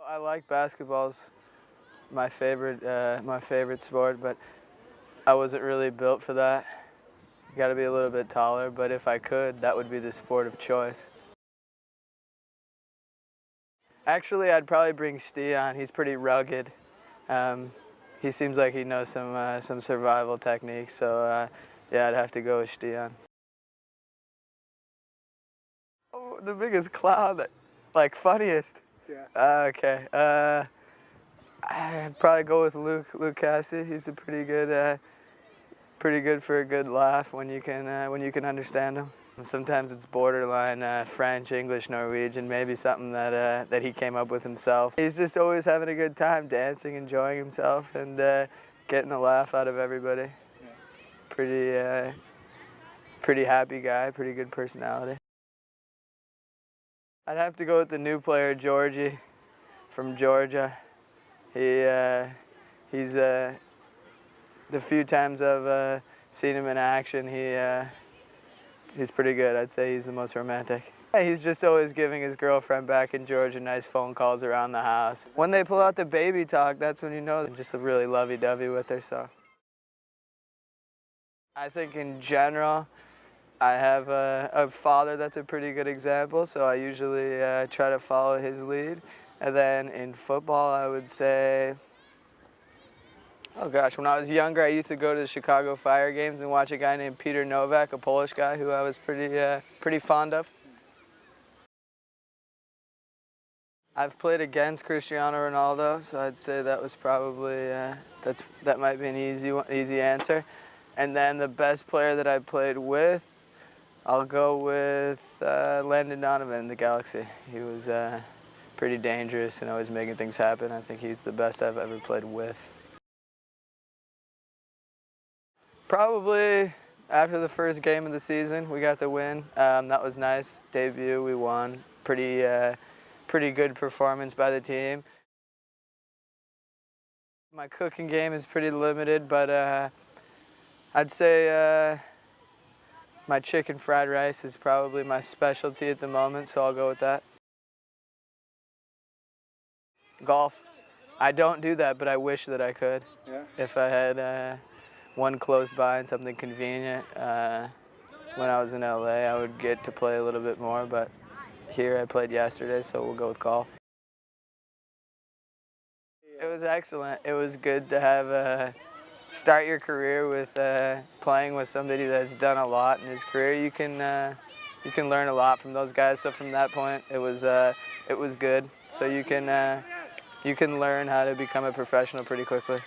I like basketball's my favorite sport, but I wasn't really built for that. You got to be a little bit taller, but if I could, that would be the sport of choice. Actually, I'd probably bring Stian. He's pretty rugged. He seems like he knows some survival techniques, so yeah, I'd have to go with Stian. Oh, the biggest clown, like funniest. Yeah. Okay. I'd probably go with Luke Cassidy. He's a pretty good for a good laugh when you can understand him. Sometimes it's borderline French, English, Norwegian, maybe something that he came up with himself. He's just always having a good time, dancing, enjoying himself, and getting a laugh out of everybody. Yeah. Pretty happy guy, pretty good personality. I'd have to go with the new player, Georgie, from Georgia. He's the few times I've seen him in action, he's pretty good. I'd say he's the most romantic. Yeah, he's just always giving his girlfriend back in Georgia nice phone calls around the house. When they pull out the baby talk, that's when you know they're just really lovey-dovey with her. So I think in general, I have a father that's a pretty good example, so I usually try to follow his lead. And then in football, I would say, oh gosh, when I was younger, I used to go to the Chicago Fire games and watch a guy named Peter Novak, a Polish guy who I was pretty fond of. I've played against Cristiano Ronaldo, so I'd say that was probably that might be an easy answer. And then the best player that I played with, I'll go with Landon Donovan in the Galaxy. He was pretty dangerous and always making things happen. I think he's the best I've ever played with. Probably after the first game of the season, we got the win. That was nice. Debut, we won. Pretty good performance by the team. My cooking game is pretty limited, but I'd say my chicken fried rice is probably my specialty at the moment, so I'll go with that. Golf. I don't do that, but I wish that I could. Yeah. If I had one close by and something convenient. When I was in LA, I would get to play a little bit more, but here I played yesterday, so we'll go with golf. It was excellent. It was good to have start your career with playing with somebody that's done a lot in his career. You can learn a lot from those guys. So from that point, it was good. So you can learn how to become a professional pretty quickly.